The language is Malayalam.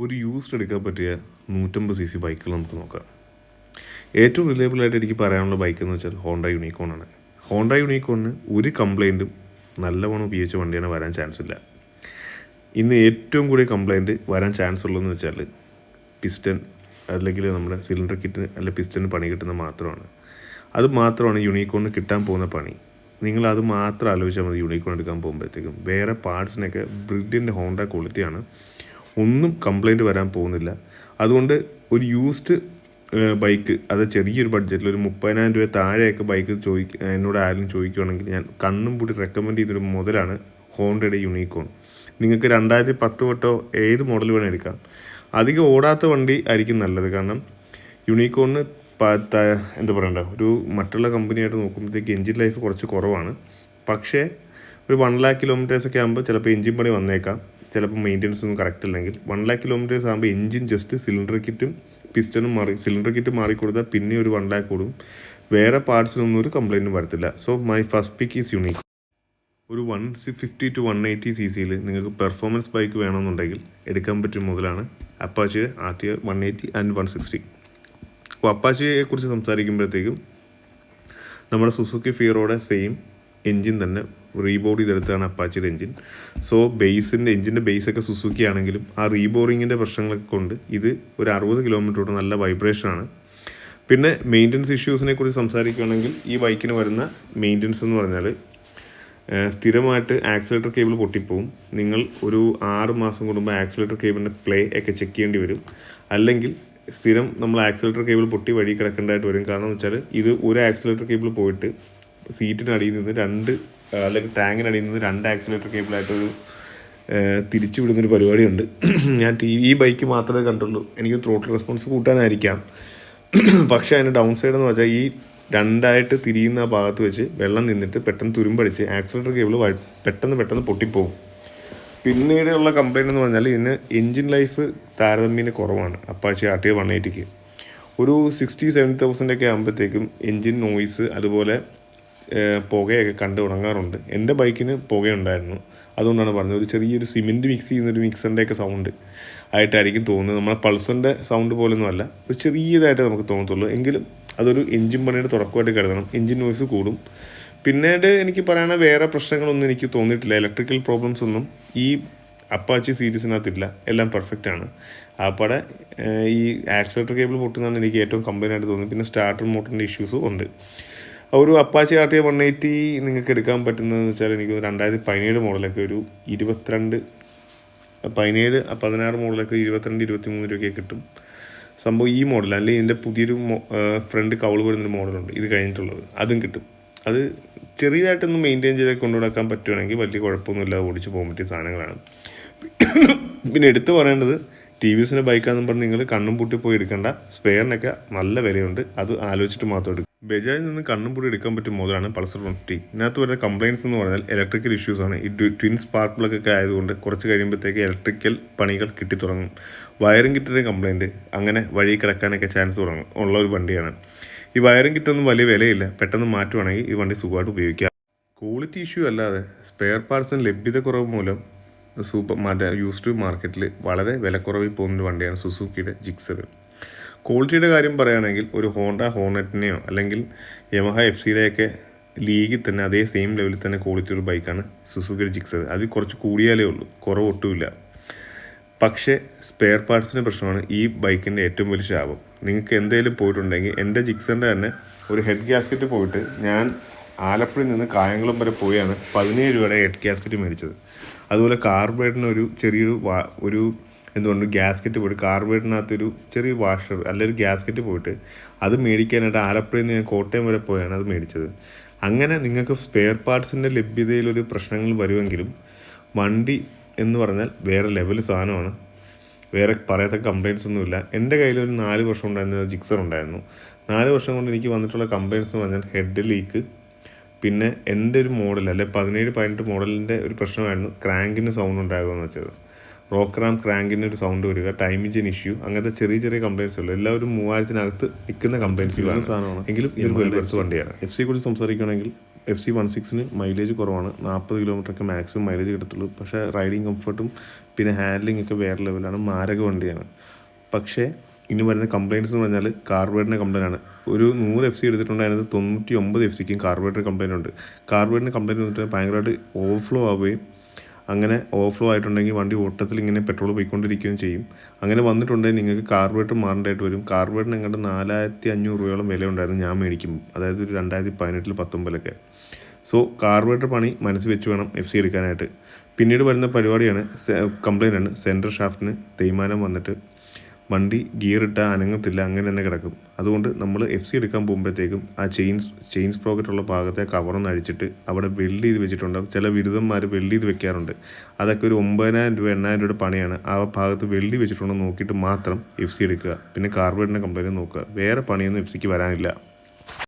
ഒരു യൂസ്ഡ് എടുക്കാൻ പറ്റിയ 150cc ബൈക്കുകൾ നമുക്ക് നോക്കാം. ഏറ്റവും റിലയബിളായിട്ട് എനിക്ക് പറയാനുള്ള ബൈക്ക് എന്ന് വെച്ചാൽ ഹോണ്ട യൂണിക്കോൺ ആണ്. ഹോണ്ട യൂണിക്കോണിന് ഒരു കംപ്ലൈൻറ്റും നല്ലവണ്ണം ഉപയോഗിച്ച വണ്ടിയാണ് വരാൻ ചാൻസ് ഇല്ല. ഇന്ന് ഏറ്റവും കൂടിയ കംപ്ലൈൻറ്റ് വരാൻ ചാൻസ് ഉള്ളതെന്ന് വെച്ചാൽ പിസ്റ്റൺ അല്ലെങ്കിൽ നമ്മുടെ സിലിണ്ടർ കിറ്റിന് അല്ലെങ്കിൽ പിസ്റ്റന് പണി കിട്ടുന്നത് മാത്രമാണ്. അത് മാത്രമാണ് യൂണിക്കോണിന് കിട്ടാൻ പോകുന്ന പണി. നിങ്ങളത് മാത്രം ആലോചിച്ചാൽ മതി. യൂണിക്കോൺ എടുക്കാൻ പോകുമ്പോഴത്തേക്കും വേറെ പാർട്സിനൊക്കെ ബ്രില്യൻ്റ് ഹോണ്ട ക്വാളിറ്റിയാണ്, ഒന്നും കംപ്ലൈൻറ്റ് വരാൻ പോകുന്നില്ല. അതുകൊണ്ട് ഒരു യൂസ്ഡ് ബൈക്ക്, അത് ചെറിയൊരു ബഡ്ജറ്റിൽ ഒരു 30,000 രൂപ താഴെയൊക്കെ ബൈക്ക് എന്നോട് ആരും ചോദിക്കുകയാണെങ്കിൽ ഞാൻ കണ്ണും പൂട്ടി റെക്കമെൻഡ് ചെയ്തൊരു മുതലാണ് ഹോണ്ടയുടെ യൂണിക്കോൺ. നിങ്ങൾക്ക് 2010 തൊട്ടോ ഏത് മോഡൽ വേണം എടുക്കാം. അധികം ഓടാത്ത വണ്ടി ആയിരിക്കും നല്ലത്. കാരണം യൂണിക്കോണിന് എന്താ പറയണ്ട, ഒരു മറ്റുള്ള കമ്പനിയായിട്ട് നോക്കുമ്പോഴത്തേക്ക് എൻജിൻ ലൈഫ് കുറച്ച് കുറവാണ്. പക്ഷേ ഒരു 1,00,000 കിലോമീറ്റേഴ്സൊക്കെ ആകുമ്പോൾ ചിലപ്പോൾ എൻജിൻ പണി വന്നേക്കാം, ചിലപ്പോൾ മെയിൻ്റെനൻസ് ഒന്നും കറക്റ്റ് അല്ലെങ്കിൽ 1,00,000 കിലോമീറ്റേഴ്സ് ആകുമ്പോൾ എൻജിൻ ജസ്റ്റ് സിലിണ്ടർ കിറ്റും പിസ്റ്റനും സിലിണ്ടർ കിറ്റ് മാറിക്കൊടുത്താൽ പിന്നെ ഒരു 1,00,000 കൂടും. വേറെ പാർട്സിനൊന്നും ഒരു കംപ്ലൈൻറ്റും വരത്തില്ല. So my first pick is Unicorn. ഒരു 150 to 180cc നിങ്ങൾക്ക് പെർഫോമൻസ് ബൈക്ക് വേണമെന്നുണ്ടെങ്കിൽ എടുക്കാൻ പറ്റിയ മുതലാണ് അപ്പാച്ചി RTR 180 and 160. അപ്പോൾ അപ്പാച്ചിയെ കുറിച്ച് സംസാരിക്കുമ്പോഴത്തേക്കും നമ്മുടെ സുസുക്കി ഫിയറോടെ സെയിം എൻജിൻ തന്നെ റീബോർഡ് ചെയ്തെടുത്താണ് അപ്പാച്ചിയുടെ എൻജിൻ. സോ എൻജിൻ്റെ ബേസൊക്കെ സുസുക്കി ആണെങ്കിലും ആ റീബോറിങ്ങിൻ്റെ പ്രശ്നങ്ങളൊക്കെ കൊണ്ട് ഇത് ഒരു 60 കിലോമീറ്ററോട് നല്ല വൈബ്രേഷനാണ്. പിന്നെ മെയിൻ്റനൻസ് ഇഷ്യൂസിനെ കുറിച്ച് സംസാരിക്കുകയാണെങ്കിൽ ഈ ബൈക്കിന് വരുന്ന മെയിൻ്റനൻസ് എന്ന് പറഞ്ഞാൽ സ്ഥിരമായിട്ട് ആക്സിലേറ്റർ കേബിൾ പൊട്ടിപ്പോവും. നിങ്ങൾ ഒരു 6 മാസം കൂടുമ്പോൾ ആക്സിലേറ്റർ കേബിളിൻ്റെ പ്ലേ ഒക്കെ ചെക്ക് ചെയ്യേണ്ടി വരും. അല്ലെങ്കിൽ സ്ഥിരം നമ്മൾ ആക്സിലേറ്റർ കേബിൾ പൊട്ടി വഴി കിടക്കേണ്ടതായിട്ട് വരും. കാരണം എന്ന് വെച്ചാൽ ഇത് ഒരു ആക്സിലേറ്റർ കേബിൾ പോയിട്ട് സീറ്റിനടിയിൽ നിന്ന് അല്ലെങ്കിൽ ടാങ്കിനടിയിൽ നിന്ന് 2 ആക്സിലേറ്റർ കേബിളായിട്ടൊരു തിരിച്ചു വിടുന്നൊരു പരിപാടിയുണ്ട്. ഞാൻ ഈ ബൈക്ക് മാത്രമേ കണ്ടുള്ളൂ. എനിക്ക് ത്രോട്ടിൽ റെസ്പോൺസ് കൂട്ടാനായിരിക്കാം. പക്ഷേ അതിൻ്റെ ഡൗൺ സൈഡ് എന്ന് വെച്ചാൽ ഈ 2ആയിട്ട് തിരിയുന്ന ആ ഭാഗത്ത് വെച്ച് വെള്ളം നിന്നിട്ട് പെട്ടെന്ന് തുരുമ്പടിച്ച് ആക്സിലേറ്റർ കേബിൾ പെട്ടെന്ന് പൊട്ടിപ്പോവും. പിന്നീടുള്ള കംപ്ലൈൻറ്റ് എന്ന് പറഞ്ഞാൽ ഇതിന് എൻജിൻ ലൈഫ് താരതമ്യേന കുറവാണ്. അപ്പാച്ചി RTR 180ക്ക് ഒരു 60,000-70,000 ആകുമ്പോഴത്തേക്കും എൻജിൻ നോയ്സ് അതുപോലെ പുകയൊക്കെ കണ്ട് തുടങ്ങാറുണ്ട്. എൻ്റെ ബൈക്കിന് പുകയുണ്ടായിരുന്നു. അതുകൊണ്ടാണ് പറഞ്ഞത് ഒരു ചെറിയൊരു സിമെൻറ്റ് മിക്സ് ചെയ്യുന്നൊരു മിക്സറിൻ്റെയൊക്കെ സൗണ്ട് ആയിട്ടായിരിക്കും തോന്നുന്നത്. നമ്മളെ പൾസറിൻ്റെ സൗണ്ട് പോലൊന്നും അല്ല, ഒരു ചെറിയതായിട്ട് നമുക്ക് തോന്നത്തുള്ളൂ. എങ്കിലും അതൊരു എൻജിൻ പണിയുടെ തുടക്കമായിട്ട് കരുതണം. എൻജിൻ നോയ്സ് കൂടും. പിന്നീട് എനിക്ക് പറയാനുള്ള വേറെ പ്രശ്നങ്ങളൊന്നും എനിക്ക് തോന്നിയിട്ടില്ല. ഇലക്ട്രിക്കൽ പ്രോബ്ലംസ് ഒന്നും ഈ അപ്പാച്ചി സീരീസിനകത്തില്ല. എല്ലാം പെർഫെക്റ്റ് ആണ്. ആപ്പാടെ ഈ ആക്സിലേറ്റർ കേബിൾ പൊട്ടുന്നതാണ് എനിക്ക് ഏറ്റവും കംപ്ലൈൻ്റ് ആയിട്ട് തോന്നുന്നത്. പിന്നെ സ്റ്റാർട്ടർ മോട്ടറിൻ്റെ ഇഷ്യൂസും ഉണ്ട്. ഒരു അപ്പാച്ചി RTR 180 നിങ്ങൾക്ക് എടുക്കാൻ പറ്റുന്നതെന്ന് വെച്ചാൽ എനിക്ക് 2017 മോഡലൊക്കെ ഒരു 16 മോഡലൊക്കെ 22-23 രൂപയ്ക്ക് കിട്ടും. സംഭവം ഈ മോഡൽ അല്ലെങ്കിൽ ഇതിൻ്റെ പുതിയൊരു ഫ്രണ്ട് കൗൾ വരുന്നൊരു മോഡലുണ്ട് ഇത് കഴിഞ്ഞിട്ടുള്ളത്, അതും കിട്ടും. അത് ചെറിയതായിട്ടൊന്ന് മെയിൻറ്റെയിൻ ചെയ്ത് കൊണ്ടുനടക്കാൻ പറ്റുവാണെങ്കിൽ വലിയ കുഴപ്പമൊന്നുമില്ലാതെ ഓടിച്ച് പോകാൻ പറ്റിയ സാധനങ്ങളാണ്. പിന്നെ എടുത്തു പറയേണ്ടത് TVSൻ്റെ ബൈക്കാണെന്ന് പറഞ്ഞ് നിങ്ങൾ കണ്ണും പൂട്ടി പോയി എടുക്കേണ്ട. സ്പെയറിനൊക്കെ നല്ല വിലയുണ്ട്, അത് ആലോചിച്ചിട്ട് മാത്രം എടുക്കും. ബജാജിൽ നിന്ന് കണ്ണും പൂട്ടി എടുക്കാൻ പറ്റിയ മോഡലാണ് പൾസർ 150. ഇതിനകത്ത് വരുന്ന കംപ്ലയിൻസ് എന്ന് പറഞ്ഞാൽ ഇലക്ട്രിക്കൽ ഇഷ്യൂസാണ്. ഈ ട്വിൻ സ്പാർക്ക് പ്ലഗൊക്കെ ആയതുകൊണ്ട് കുറച്ച് കഴിയുമ്പോഴത്തേക്ക് ഇലക്ട്രിക്കൽ പണികൾ കിട്ടിത്തുടങ്ങും. വയറിംഗ് കിറ്റിൻ്റെ കംപ്ലയിൻറ്റ് അങ്ങനെ വഴി കിടക്കാനൊക്കെ ചാൻസ് ഉള്ള ഒരു വണ്ടിയാണ്. ഈ വയറിംഗ് കിറ്റൊന്നും വലിയ വിലയില്ല, പെട്ടെന്ന് മാറ്റുവാണെങ്കിൽ ഈ വണ്ടി സുഖമായിട്ട് ഉപയോഗിക്കാം. ക്വാളിറ്റി ഇഷ്യൂ അല്ലാതെ സ്പെയർ പാർട്സിന് ലഭ്യത കുറവ് മൂലം യൂസ്ഡ് മാർക്കറ്റിൽ വളരെ വിലക്കുറവിൽ പോകുന്നൊരു വണ്ടിയാണ് സുസുക്കിയുടെ ജിക്സർ. ക്വാളിറ്റിയുടെ കാര്യം പറയുകയാണെങ്കിൽ ഒരു ഹോർനെറ്റിനെയോ അല്ലെങ്കിൽ യമഹ FCയുടെയൊക്കെ ലീഗിൽ തന്നെ അതേ സെയിം ലെവലിൽ തന്നെ ക്വാളിറ്റി ഒരു ബൈക്കാണ് സുസുക്കിയുടെ ജിക്സർ. അത് കുറച്ച് കൂടിയാലേ ഉള്ളൂ, കുറവൊട്ടുമില്ല. പക്ഷേ സ്പെയർ പാർട്സിൻ്റെ പ്രശ്നമാണ് ഈ ബൈക്കിൻ്റെ ഏറ്റവും വലിയ ശാപം. നിങ്ങൾക്ക് എന്തെങ്കിലും പോയിട്ടുണ്ടെങ്കിൽ എൻ്റെ ജിക്സറിൻ്റെ തന്നെ ഒരു ഹെഡ് ഗ്യാസ്കറ്റ് പോയിട്ട് ഞാൻ ആലപ്പുഴയിൽ നിന്ന് കായംകുളം വരെ പോയാണ് 17 രൂപയുടെ ഹെഡ് ഗ്യാസ്കറ്റ് മേടിച്ചത്. അതുപോലെ കാർബറേറ്ററിന് ഒരു ചെറിയൊരു എന്തുകൊണ്ട് ഗ്യാസ്കറ്റ് പോയിട്ട് കാർബറേറ്ററിനകത്തൊരു ചെറിയ വാഷർ അല്ലെങ്കിൽ ഗ്യാസ്കറ്റ് പോയിട്ട് അത് മേടിക്കാനായിട്ട് ആലപ്പുഴയിൽ നിന്ന് ഞാൻ കോട്ടയം വരെ പോയാണ് അത് മേടിച്ചത്. അങ്ങനെ നിങ്ങൾക്ക് സ്പെയർ പാർട്സിൻ്റെ ലഭ്യതയിലൊരു പ്രശ്നങ്ങൾ വരുമെങ്കിലും വണ്ടി എന്ന് പറഞ്ഞാൽ വേറെ ലെവൽ സാധനമാണ്. വേറെ പറയത്തക്ക കംപ്ലയിൻസ് ഒന്നുമില്ല. എൻ്റെ കയ്യിലൊരു 4 വർഷം ഉണ്ടായിരുന്ന ജിക്സർ ഉണ്ടായിരുന്നു. 4 വർഷം കൊണ്ട് എനിക്ക് വന്നിട്ടുള്ള കംപ്ലയിൻസ് എന്ന് പറഞ്ഞാൽ ഹെഡ് ലീക്ക്, പിന്നെ എൻ്റെ ഒരു മോഡൽ അല്ലെ 17-18 മോഡലിൻ്റെ ഒരു പ്രശ്നമായിരുന്നു ക്രാങ്കിന് സൗണ്ട് ഉണ്ടാകുമെന്ന് വെച്ചത്. റോക്കറാം ക്രാങ്കിന് ഒരു സൗണ്ട് വരിക, ടൈം എഞ്ചിൻ ഇഷ്യൂ, അങ്ങനത്തെ ചെറിയ കംപ്ലയിൻസ് ഉള്ളൂ. എല്ലാവരും 3000-നകത്ത് നിൽക്കുന്ന കംപ്ലയിൻസുകളാണ് സാധനമാണ്. എങ്കിലും ഇതൊരു വെൽ വർത്ത് വണ്ടിയാണ്. FC കുറിച്ച് സംസാരിക്കുകയാണെങ്കിൽ FC16 മൈലേജ് കുറവാണ്, 40 കിലോമീറ്ററൊക്കെ മാക്സിമം മൈലേജ് കിട്ടത്തുള്ളൂ. പക്ഷേ റൈഡിങ് കംഫർട്ടും പിന്നെ ഹാൻഡ്ലിംഗ് ഒക്കെ വേറെ ലെവലാണ്, മാരക വണ്ടിയാണ്. പക്ഷേ ഇനി വരുന്ന കംപ്ലയിൻറ്റ്സ് എന്ന് പറഞ്ഞാൽ കാർബറേറ്ററിൻ്റെ കംപ്ലയിൻ്റ് ആണ്. ഒരു 100 FC എടുത്തിട്ടുണ്ട്, അതിനകത്ത് 99 FCക്കും കാർബറേറ്റർ കംപ്ലയിൻ്റ് ഉണ്ട്. കാർബറേറ്ററിൻ്റെ കംപ്ലയിൻറ്റ് വന്നിട്ട് ഭയങ്കരമായിട്ട് ഓവർഫ്ലോ ആവുകയും അങ്ങനെ ഓവർഫ്ലോ ആയിട്ടുണ്ടെങ്കിൽ വണ്ടി ഓട്ടത്തിൽ ഇങ്ങനെ പെട്രോൾ പോയിക്കൊണ്ടിരിക്കുകയും ചെയ്യും. അങ്ങനെ വന്നിട്ടുണ്ടെങ്കിൽ നിങ്ങൾക്ക് കാർബറേറ്റർ മാറേണ്ടതായിട്ട് വരും. കാർബറേറ്ററിന് എങ്ങോട്ട് 4500 രൂപയോളം വില ഉണ്ടായിരുന്നു ഞാൻ മേടിക്കും, അതായത് ഒരു 2018-19 സോ കാർബറേറ്റർ പണി മനസ്സിൽ വെച്ച് വേണം FC എടുക്കാനായിട്ട്. പിന്നീട് വരുന്ന പരിപാടിയാണ് കംപ്ലയിൻ്റ് ആണ്, സെൻറ്റർ ഷാഫ്റ്റിന് തേയ്മാനം വന്നിട്ട് വണ്ടി ഗിയർ ഇട്ടാൽ അനങ്ങത്തില്ല, അങ്ങനെ തന്നെ കിടക്കും. അതുകൊണ്ട് നമ്മൾ FC എടുക്കാൻ പോകുമ്പോഴത്തേക്കും ആ ചെയിൻ സ്പ്രോക്കറ്റുള്ള ഭാഗത്തെ കവറൊന്ന് അഴിച്ചിട്ട് അവിടെ വെൽഡ് ചെയ്ത് വെച്ചിട്ടുണ്ടാകും. ചില ബിരുദന്മാർ വെൽഡ് ചെയ്ത് വെക്കാറുണ്ട്. അതൊക്കെ ഒരു 9000 രൂപ 8000 രൂപയുടെ പണിയാണ്. ആ ഭാഗത്ത് വെൽഡ് ചെയ്ത് വെച്ചിട്ടുണ്ടോ നോക്കിയിട്ട് മാത്രം FC എടുക്കുക. പിന്നെ കാർബറേറ്ററിൻ്റെ കംപ്ലയിൻറ്റ് നോക്കുക. വേറെ പണിയൊന്നും FCക്ക് വരാനില്ല.